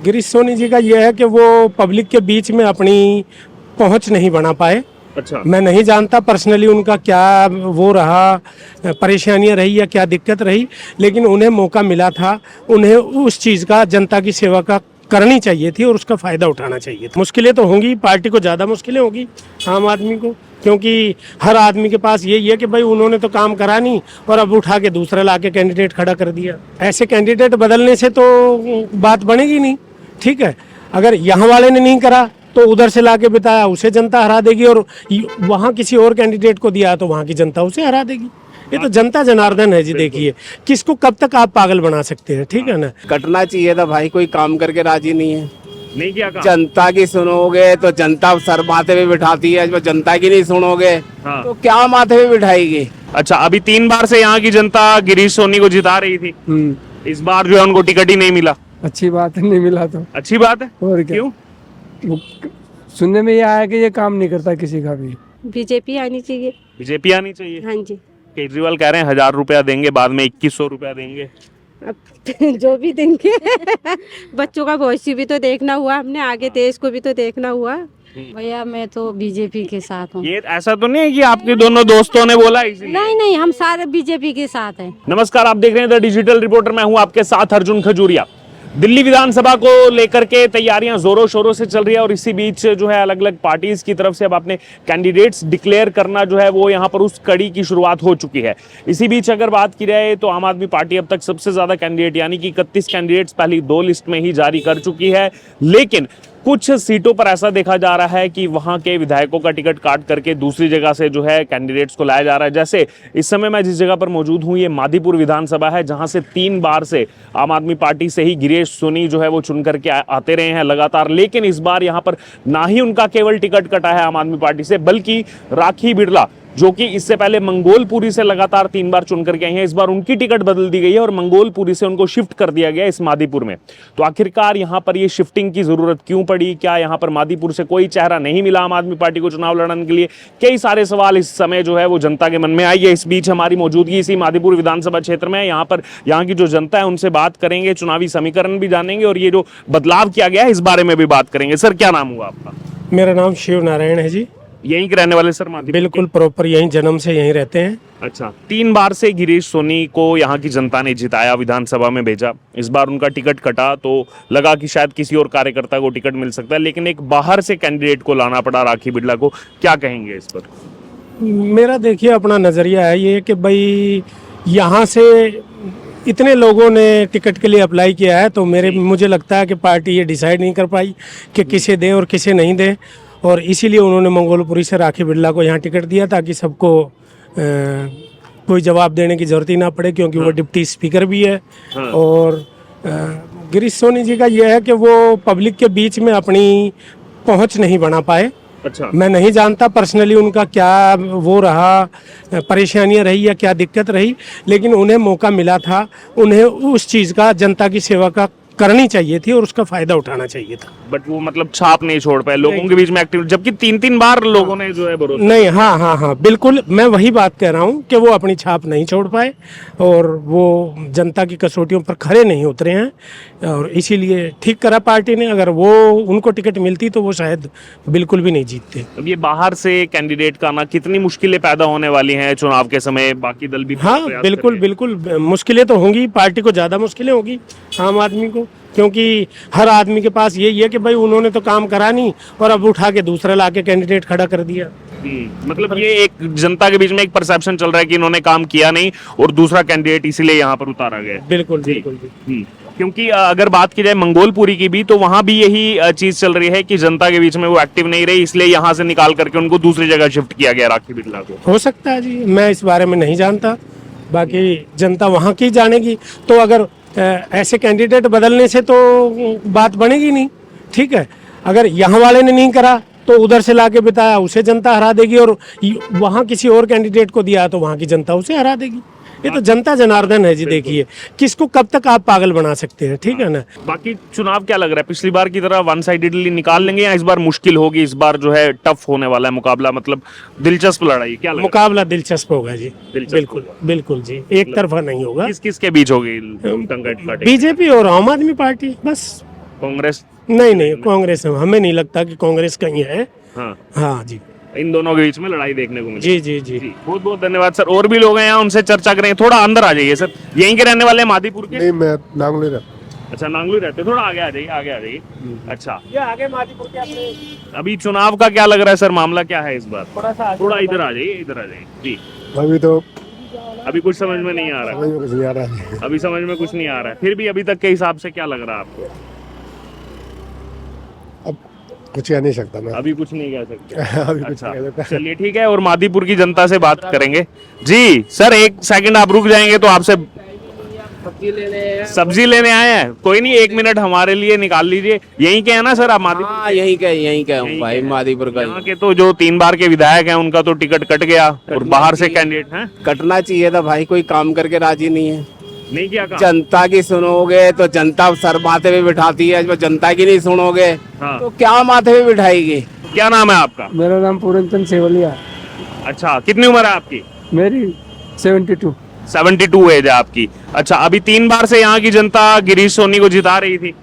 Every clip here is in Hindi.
गिरीश सोनी जी का यह है कि वो पब्लिक के बीच में अपनी पहुंच नहीं बना पाए। अच्छा, मैं नहीं जानता पर्सनली उनका क्या वो रहा, परेशानियां रही या क्या दिक्कत रही, लेकिन उन्हें मौका मिला था, उन्हें उस चीज़ का, जनता की सेवा का करनी चाहिए थी और उसका फ़ायदा उठाना चाहिए था। मुश्किलें तो होंगी, पार्टी को ज़्यादा मुश्किलें होंगी, आम आदमी को, क्योंकि हर आदमी के पास यही है कि भाई उन्होंने तो काम करा नहीं और अब उठा के दूसरा ला के कैंडिडेट खड़ा कर दिया। ऐसे कैंडिडेट बदलने से तो बात बनेगी नहीं। ठीक है, अगर यहाँ वाले ने नहीं करा तो उधर से लाके बिताया, उसे जनता हरा देगी, और वहाँ किसी और कैंडिडेट को दिया तो वहाँ की जनता उसे हरा देगी। ये तो जनता जनार्दन है जी। देखिए, किसको कब तक आप पागल बना सकते हैं। ठीक है ना, कटना चाहिए था भाई, कोई काम करके राजी नहीं है। नहीं किया काम। जनता की सुनोगे तो जनता सर माथे पे बिठाती है, जो जनता की नहीं सुनोगे हाँ। तो क्या माथे पे बिठाएगी। अच्छा, अभी 3 बार से यहाँ की जनता गिरीश सोनी को जिता रही थी, इस बार जो है उनको टिकट ही नहीं मिला। अच्छी बात है, नहीं मिला तो अच्छी बात है। और क्या? क्यों? वो सुनने में ये आया कि ये काम नहीं करता किसी का भी। बीजेपी आनी चाहिए। बीजेपी आनी चाहिए। हाँ जी। केजरीवाल कह रहे हैं 1000 रुपया देंगे, बाद में 2100 रुपया देंगे। अब जो भी देंगे बच्चों का भविष्य भी तो देखना हुआ, हमने आगे देश को भी तो देखना हुआ। भैया मैं तो बीजेपी के साथ हूँ। ये ऐसा तो नहीं है कि आपके दोनों दोस्तों ने बोला इसलिए? नहीं नहीं, हम सारे बीजेपी के साथ हैं। नमस्कार, आप देख रहे हैं द डिजिटल रिपोर्टर, मैं हूं आपके साथ अर्जुन खजूरिया। दिल्ली विधानसभा को लेकर के तैयारियां जोरों शोरों से चल रही है और इसी बीच जो है अलग अलग पार्टीज की तरफ से अब अपने कैंडिडेट्स डिक्लेयर करना जो है वो यहां पर उस कड़ी की शुरुआत हो चुकी है। इसी बीच अगर बात की जाए तो आम आदमी पार्टी अब तक सबसे ज्यादा कैंडिडेट यानी कि 31 कैंडिडेट्स पहली 2 लिस्ट में ही जारी कर चुकी है, लेकिन कुछ सीटों पर ऐसा देखा जा रहा है कि वहां के विधायकों का टिकट काट करके दूसरी जगह से जो है कैंडिडेट्स को लाया जा रहा है। जैसे इस समय मैं जिस जगह पर मौजूद हूं, ये मादीपुर विधानसभा है, जहां से 3 बार से आम आदमी पार्टी से ही गिरीश सोनी जो है वो चुन करके आते रहे हैं लगातार, लेकिन इस बार यहां पर ना ही उनका केवल टिकट कटा है आम आदमी पार्टी से, बल्कि राखी बिड़ला जो कि इससे पहले मंगोलपुरी से लगातार 3 बार चुन करके आई हैं, इस बार उनकी टिकट बदल दी गई है और मंगोलपुरी से उनको शिफ्ट कर दिया गया इस मादीपुर में। तो आखिरकार यहां पर ये शिफ्टिंग की जरूरत क्यों पड़ी? क्या यहां पर मादीपुर से कोई चेहरा नहीं मिला आम आदमी पार्टी को चुनाव लड़ने के लिए? कई सारे सवाल इस समय जो है वो जनता के मन में आई है। इस बीच हमारी मौजूदगी इसी मादीपुर विधानसभा क्षेत्र में है, यहाँ की जो जनता है उनसे बात करेंगे, चुनावी समीकरण भी जानेंगे और ये जो बदलाव किया गया है इस बारे में भी बात करेंगे। सर, क्या नाम हुआ आपका? मेरा नाम शिव नारायण है जी। यहीं के रहने वाले सर? मादीपुर बिल्कुल प्रॉपर, यहीं जन्म से यहीं रहते हैं। अच्छा, 3 बार से गिरीश सोनी को यहाँ की जनता ने जिताया, विधानसभा में भेजा। इस बार उनका टिकट कटा तो लगा कि शायद किसी और कार्यकर्ता को टिकट मिल सकता है, लेकिन एक बाहर से कैंडिडेट को लाना पड़ा, राखी बिड़ला को। क्या कहेंगे इस पर? मेरा देखिए अपना नज़रिया है ये कि भाई यहाँ से इतने लोगों ने टिकट के लिए अप्लाई किया है, तो मुझे लगता है कि पार्टी ये डिसाइड नहीं कर पाई कि किसे दें और किसे नहीं दें, और इसीलिए उन्होंने मंगोलपुरी से राखी बिड़ला को यहाँ टिकट दिया ताकि सबको कोई जवाब देने की ज़रूरत ही ना पड़े, क्योंकि वो डिप्टी स्पीकर भी है। और गिरीश सोनी जी का यह है कि वो पब्लिक के बीच में अपनी पहुंच नहीं बना पाए। अच्छा, मैं नहीं जानता पर्सनली उनका क्या वो रहा, परेशानियां रही या क्या दिक्कत रही, लेकिन उन्हें मौका मिला था, उन्हें उस चीज़ का, जनता की सेवा का करनी चाहिए थी और उसका फायदा उठाना चाहिए था। बट वो मतलब छाप नहीं छोड़ पाए लोगों के बीच में एक्टिव, जबकि 3-3 बार लोगों ने जो है भरोसा नहीं। हाँ, बिल्कुल, मैं वही बात कह रहा हूँ कि वो अपनी छाप नहीं छोड़ पाए और वो जनता की कसौटियों पर खरे नहीं उतरे हैं, और इसीलिए ठीक करा पार्टी ने। अगर वो उनको टिकट मिलती तो वो शायद बिल्कुल भी नहीं जीतते। अब ये बाहर से कैंडिडेट का आना, कितनी मुश्किलें पैदा होने वाली हैं चुनाव के समय? बाकी दल भी हाँ, बिल्कुल मुश्किलें तो होंगी, पार्टी को ज़्यादा मुश्किलें होंगी, आम आदमी को, क्योंकि हर आदमी के पास यही है कि भाई उन्होंने तो काम करा नहीं और अब उठा के दूसरा लाके कैंडिडेट खड़ा कर दिया। मतलब ये एक जनता के बीच में एक परसेप्शन चल रहा है कि इन्होंने काम किया नहीं और दूसरा कैंडिडेट इसीलिए यहाँ पर उतारा गया। बिल्कुल। क्योंकि अगर बात की जाए मंगोलपुरी की भी, तो वहां भी यही चीज चल रही है कि जनता के बीच में वो एक्टिव नहीं रही, इसलिए यहाँ से निकाल करके उनको दूसरी जगह शिफ्ट किया गया राखी बिड़ला को। हो सकता है जी, मैं इस बारे में नहीं जानता, बाकी जनता वहाँ की जानेगी। तो अगर ऐसे कैंडिडेट बदलने से तो बात बनेगी नहीं। ठीक है, अगर यहाँ वाले ने नहीं करा तो उधर से लाके बिताया, उसे जनता हरा देगी, और वहाँ किसी और कैंडिडेट को दिया तो वहाँ की जनता उसे हरा देगी। ये तो जनता जनार्दन है जी। देखिए, किसको कब तक आप पागल बना सकते हैं। ठीक है ना। बाकी चुनाव क्या लग रहा है, पिछली बार की तरह वन साइडेडली निकाल लेंगे या इस बार मुश्किल होगी? इस बार जो है टफ होने वाला है मुकाबला, मतलब दिलचस्प लड़ाई क्या लग रहा है? मुकाबला दिलचस्प होगा जी। बिल्कुल जी, एक तरफा नहीं होगा। किस किस के बीच होगी? बीजेपी और आम आदमी पार्टी, बस। कांग्रेस? नहीं कांग्रेस हमें नहीं लगता कि कांग्रेस कहीं है। हाँ, हाँ जी इन दोनों के बीच में लड़ाई देखने को मिली। जी। बहुत बहुत धन्यवाद सर। और भी लोग हैं यहाँ, उनसे चर्चा करेंगे। थोड़ा अंदर आ जाइए सर। यहीं के रहने वाले हैं मादीपुर के? नहीं, मैं नांगली रहता अच्छा, नांगलू रहते हैं। थोड़ा आगे आ जाइए, आगे आ जाइए। अच्छा, ये आगे मादीपुर के अपने अभी चुनाव का क्या लग रहा है सर? मामला क्या है इस बार? थोड़ा सा थोड़ा इधर आ जाइए, इधर आ जाइए जी। हूँ। अभी तो अभी कुछ समझ में नहीं आ रहा समझ में कुछ नहीं आ रहा है। अभी समझ में कुछ नहीं आ रहा है। फिर भी अभी तक के हिसाब से क्या लग रहा है आपको? अब कुछ कह नहीं सकता मैं। अभी कुछ नहीं कह सकते। अभी कुछ अच्छा, नहीं कह सकता। चलिए ठीक है। और मादीपुर की जनता से बात करेंगे। जी सर, एक सेकंड आप रुक जाएंगे तो आपसे सब्जी लेने आए हैं। कोई नहीं, 1 मिनट हमारे लिए निकाल लीजिए। यहीं के हैं ना सर आप? मादीपुर हाँ यहीं का हूँ भाई, मादीपुर का यहाँ के तो जो 3 बार के विधायक हैं उनका तो टिकट कट गया और बाहर से कैंडिडेट हैं। कटना चाहिए था भाई, कोई काम करके राजी नहीं है। नहीं किया काम? जनता की सुनोगे तो जनता सर माथे पे बिठाती है, जब जनता की नहीं सुनोगे हाँ। तो क्या माथे पे बिठाएगी। क्या नाम है आपका? मेरा नाम पूरनचंद सेवलिया। अच्छा, कितनी उम्र है आपकी? मेरी 72। 72 एज है आपकी। अच्छा, अभी 3 बार से यहाँ की जनता गिरीश सोनी को जिता रही थी।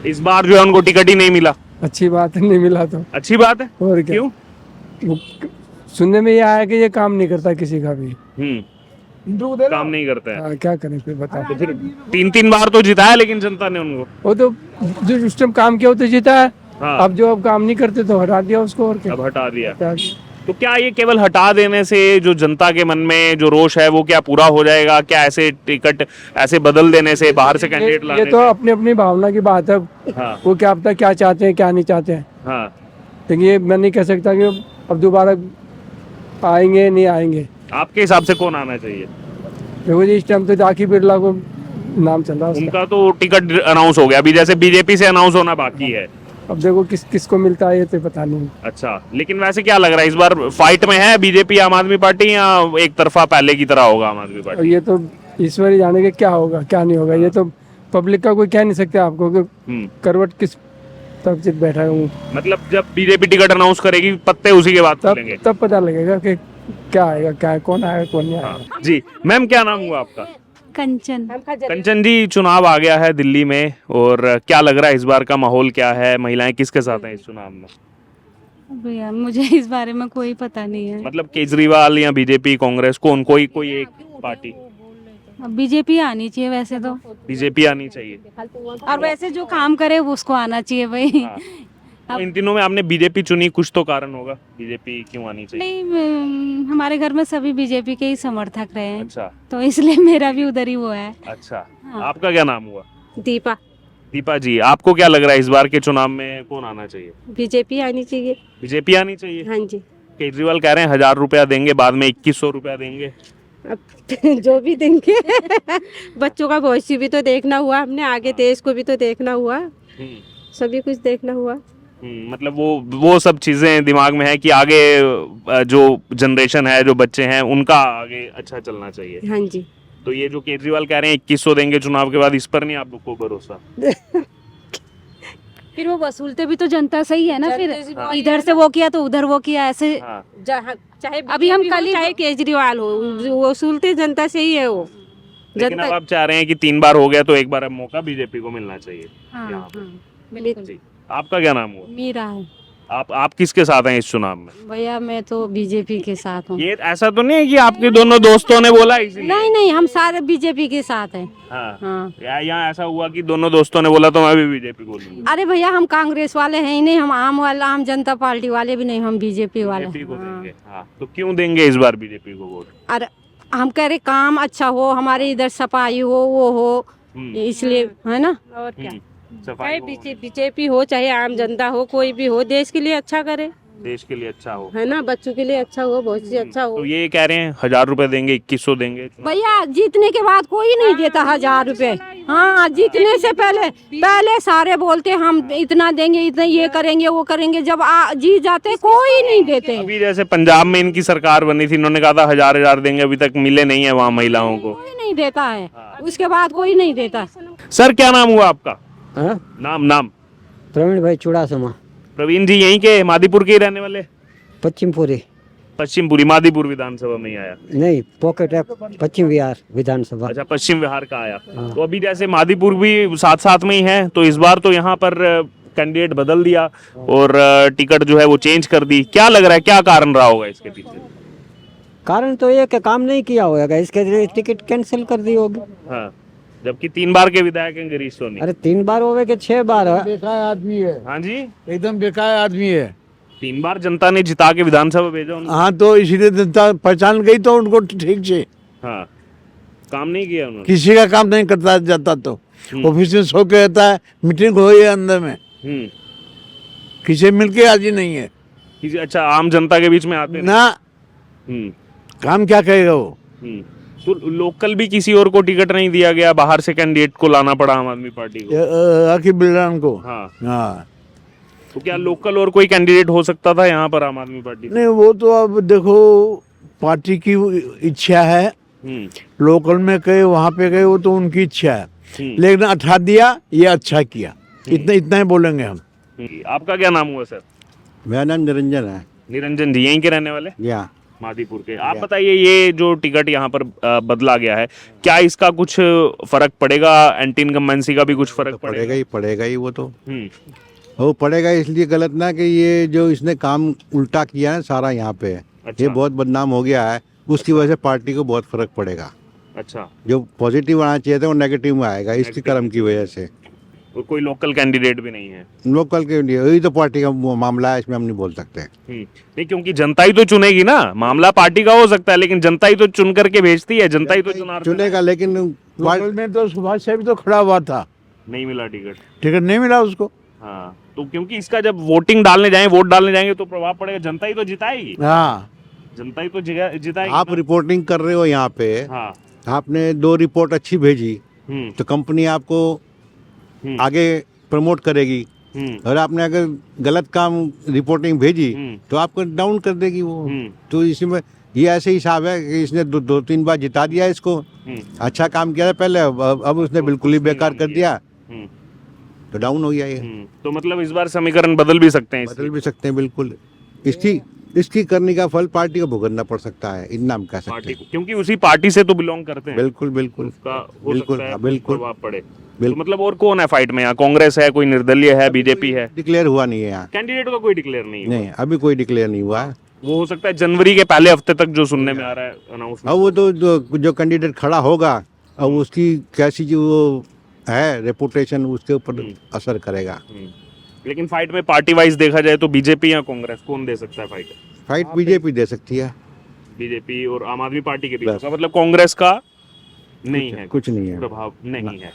इस बार जो है उनको टिकट ही नहीं मिला। अच्छी बात है, नहीं मिला तो अच्छी बात है। और क्या। क्यों? वो सुनने में ये आया कि ये काम नहीं करता किसी का भी। काम नहीं करता है। हाँ, क्या करें फिर बताओ। तो फिर 3 बार तो जिताया लेकिन जनता ने उनको। वो तो जो उस टाइम काम किया वो तो जीता है। हाँ। अब जो अब काम नहीं करते तो हटा दिया उसको, और क्या। अब हटा दिया। हटा तो क्या ये केवल हटा देने से जो जनता के मन में जो रोष है वो क्या पूरा हो जाएगा? क्या ऐसे टिकट ऐसे बदल देने से, बाहर से कैंडिडेट ये लाने तो अपनी अपनी भावना की बात है। हाँ। वो क्या पता क्या चाहते हैं क्या नहीं चाहते हैं। हाँ। लेकिन ये मैं नहीं कह सकता कि अब दोबारा आएंगे नहीं आएंगे। आपके हिसाब से कौन आना चाहिए? देखो जी, इस टाइम तो जाकिर बिरला को नाम चल रहा है उसका। उनका तो टिकट अनाउंस हो गया, अभी जैसे बीजेपी से अनाउंस होना बाकी है। अब देखो किसको मिलता है ये तो पता नहीं। अच्छा, लेकिन वैसे क्या लग रहा है इस बार फाइट में है बीजेपी आम आदमी पार्टी, या एक तरफा पहले की तरह होगा आम आदमी और पार्टी? ये तो ईश्वर ही जाने के क्या होगा क्या नहीं होगा। ये तो पब्लिक का कोई कह नहीं सकते आपको कि करवट किस तरफ से बैठा है। मतलब जब बीजेपी टिकट अनाउंस करेगी पत्ते उसी के बाद खुलेंगे। तब पता लगेगा कि क्या आएगा, क्या कौन आएगा कौन नहीं आएगा। जी मैम, क्या नाम हुआ आपका? कंचन। कंचन जी, चुनाव आ गया है दिल्ली में, और क्या लग रहा है इस बार का माहौल क्या है? महिलाएं किसके साथ हैं इस चुनाव में? भैया मुझे इस बारे में कोई पता नहीं है। मतलब केजरीवाल या बीजेपी, कांग्रेस, कोई एक पार्टी? बीजेपी आनी चाहिए वैसे तो। बीजेपी आनी चाहिए। और वैसे जो काम करे वो उसको आना चाहिए भाई। तो इन तीनों में आपने बीजेपी चुनी, कुछ तो कारण होगा बीजेपी क्यों आनी चाहिए? नहीं, हमारे घर में सभी बीजेपी के ही समर्थक रहे हैं। अच्छा। तो इसलिए मेरा भी उधर ही वो है। अच्छा। हाँ। आपका क्या नाम हुआ? दीपा। दीपा जी, आपको क्या लग रहा है इस बार के चुनाव में कौन आना चाहिए? बीजेपी आनी चाहिए। बीजेपी आनी चाहिए। हाँ जी। केजरीवाल कह रहे हैं 1000 रुपया देंगे, बाद में 2100 रुपया देंगे। अब जो भी देंगे बच्चों का भविष्य भी तो देखना हुआ हमने, आगे देश को भी तो देखना हुआ, सभी कुछ देखना हुआ। मतलब वो सब चीजें दिमाग में है कि आगे जो जनरेशन है, जो बच्चे हैं, उनका आगे अच्छा चलना चाहिए। हाँ जी। तो ये जो केजरीवाल कह रहे हैं 2100 देंगे चुनाव के बाद, इस पर नहीं आपको भरोसा? फिर वो वसूलते भी तो जनता सही है ना। फिर इधर से वो किया तो उधर वो किया, ऐसे। हाँ। चाहे अभी हम कल ही चाहे केजरीवाल हो, वसूलते जनता से ही है वो। लेकिन अब आप चाह रहे हैं कि 3 बार हो गया तो एक बार अब मौका बीजेपी को मिलना चाहिए। हाँ, यहाँ पे। हाँ, बिल्कुल। जी। आपका क्या नाम हुआ? मीरा है। आप किसके साथ हैं इस चुनाव में? भैया मैं तो बीजेपी के साथ हूँ। ये ऐसा तो नहीं है कि आपके दोनों दोस्तों ने बोला इसलिए? नहीं नहीं, हम सारे बीजेपी के साथ हैं। हाँ। हाँ। यहाँ ऐसा हुआ कि दोनों दोस्तों ने बोला तो मैं भी बीजेपी को लूंगा? अरे भैया हम कांग्रेस वाले हैं ही नहीं, हम आम जनता पार्टी वाले भी नहीं, हम बीजेपी वाले बीजेपी को हैं। देंगे। हाँ। तो क्यों देंगे इस बार बीजेपी को वोट? अरे हम कह रहे काम अच्छा हो, हमारे इधर सफाई हो, वो हो, इसलिए है ना। और क्या, सफाई चाहे बीजेपी हो चाहे आम जनता हो, कोई भी हो, देश के लिए अच्छा करे, देश के लिए अच्छा हो, है ना, बच्चों के लिए अच्छा हो, बहुत से अच्छा हो। तो ये कह रहे हैं 1000 रुपए देंगे, 2100 देंगे। भैया जीतने के बाद कोई नहीं देता 1000 रुपए। हाँ, जीतने से पहले सारे बोलते हम इतना देंगे, इतना ये करेंगे वो करेंगे, जब जीत जाते कोई नहीं देते। अभी जैसे पंजाब में इनकी सरकार बनी थी, इन्होंने कहा था 1000 देंगे, अभी तक मिले नहीं है वहाँ महिलाओं को। कोई नहीं देता है, उसके बाद कोई नहीं देता। सर क्या नाम हुआ आपका? हाँ? नाम? प्रवीण भाई चुड़ासमा। प्रवीण जी यहीं के मादीपुर के ही रहने वाले? पश्चिमपुरी। पश्चिमपुरी मादीपुर विधानसभा में ही आया। नहीं, पॉकेट है पश्चिम बिहार विधानसभा। अच्छा, पश्चिम बिहार का आया। तो अभी जैसे मादीपुर भी साथ साथ में ही है, तो इस बार तो यहाँ पर कैंडिडेट बदल दिया और टिकट जो है वो चेंज कर दी। क्या लग रहा है, क्या कारण रहा होगा इसके पीछे? कारण तो ये कि काम नहीं किया होगा, इसके लिए टिकट कैंसिल कर दी होगी। हाँ, जबकि 3 बार के विधायक हैं गिरीश सोनी। अरे 3 बार होवे कि 6 बार है। बेकार आदमी है, हाँ जी, एकदम बेकार आदमी है। 3 बार जनता ने जिता के विधानसभा भेजा उनको। हाँ, तो इसीलिए जनता पहचान गई तो उनको ठीक से। हाँ, काम नहीं किया उन्होंने। किसी का काम नहीं करता जाता तो ऑफिस में सो के रहता है, मीटिंग हो है अंदर में, किसी से मिलके आज ही नहीं है किसी, अच्छा, आम जनता के बीच में आते नहीं। ना। हम्म, काम क्या करेगा वो? तो लोकल भी किसी और को टिकट नहीं दिया गया, बाहर से कैंडिडेट को लाना पड़ा आम आदमी पार्टी को। आखिर बिल्डर को। हाँ, हाँ, तो क्या लोकल और कोई कैंडिडेट हो सकता था यहाँ पर आम आदमी पार्टी से? नहीं वो तो अब देखो पार्टी की इच्छा है, लोकल में गए वहाँ पे गए वो तो उनकी इच्छा है, लेकिन अच्छा दिया ये अच्छा किया, इतना ही बोलेंगे हम। आपका क्या नाम हुआ सर? मेरा नाम निरंजन है। निरंजन जी, यहीं के रहने वाले? यहाँ मादीपुर के। आप बताइए, ये जो टिकट यहाँ पर बदला गया है, क्या इसका कुछ फर्क पड़ेगा? एंटी इनकम्बेंसी का भी कुछ फर्क पड़ेगा? पड़ेगा ही वो तो। वो पड़ेगा इसलिए गलत ना कि ये जो इसने काम उल्टा किया है सारा यहाँ पे, अच्छा। ये बहुत बदनाम हो गया है, उसकी वजह से पार्टी को बहुत फर्क पड़ेगा। अच्छा, जो पॉजिटिव आना चाहिए था वो नेगेटिव में आएगा इसके कर्म की वजह से। और कोई लोकल कैंडिडेट भी नहीं है लोकल के लिए यही तो पार्टी का मामला है, इसमें हम नहीं बोल सकते। नहीं, क्योंकि जनता ही तो चुनेगी ना। मामला पार्टी का हो सकता है, लेकिन जनता ही तो चुन करके भेजती है, जनता ही तो चुनेगा। लेकिन लोकल में तो सुभाष से भी तो खड़ा हुआ था, नहीं मिला टिकट। टिकट नहीं मिला उसको। हाँ, तो क्योंकि इसका जब वोटिंग डालने जाएंगे, वोट डालने जाएंगे तो प्रभाव पड़ेगा, जनता ही तो जिताएगी। हाँ, जनता ही तो जिताएगी। आप रिपोर्टिंग कर रहे हो यहाँ पे, हाँ, आपने 2 रिपोर्ट अच्छी भेजी तो कंपनी आपको आगे प्रमोट करेगी, और आपने अगर गलत काम रिपोर्टिंग भेजी तो आपको डाउन कर देगी वो। तो इसमें ये ऐसे हिसाब है कि इसने 2-3 बार जिता दिया इसको, अच्छा काम किया था पहले, अब उसने बिल्कुल ही बेकार कर दिया तो डाउन हो गया ये। तो मतलब इस बार समीकरण बदल भी सकते हैं? बदल भी सकते हैं बिल्कुल। इसकी करने का फल पार्टी को भुगतना पड़ सकता है, इतना हम कह सकते हैं। क्योंकि उसी पार्टी से तो बिलोंग करते हैं। बिल्कुल बिल्कुल उसका हो बिल्कुल सकता है बिल्कुल प्रभाव पड़े। तो मतलब और कौन है फाइट में यहाँ? कांग्रेस है, कोई निर्दलीय है, बीजेपी है? डिक्लेयर हुआ नहीं है यहाँ, कैंडिडेट का कोई डिक्लेयर नहीं है? नहीं अभी कोई डिक्लेयर नहीं हुआ है। वो हो सकता है जनवरी के पहले हफ्ते तक जो सुनने में आ रहा है अनाउंसमेंट। अब वो तो जो कैंडिडेट खड़ा होगा, अब उसकी कैसी जो वो है रेपुटेशन, उसके ऊपर असर करेगा। लेकिन फाइट में पार्टी वाइज देखा जाए तो बीजेपी या कांग्रेस, कौन दे सकता है फाइट? फाइट बीजेपी दे सकती है। बीजेपी और आम आदमी पार्टी के बीच का, मतलब कांग्रेस का नहीं है, कुछ नहीं है, प्रभाव नहीं है।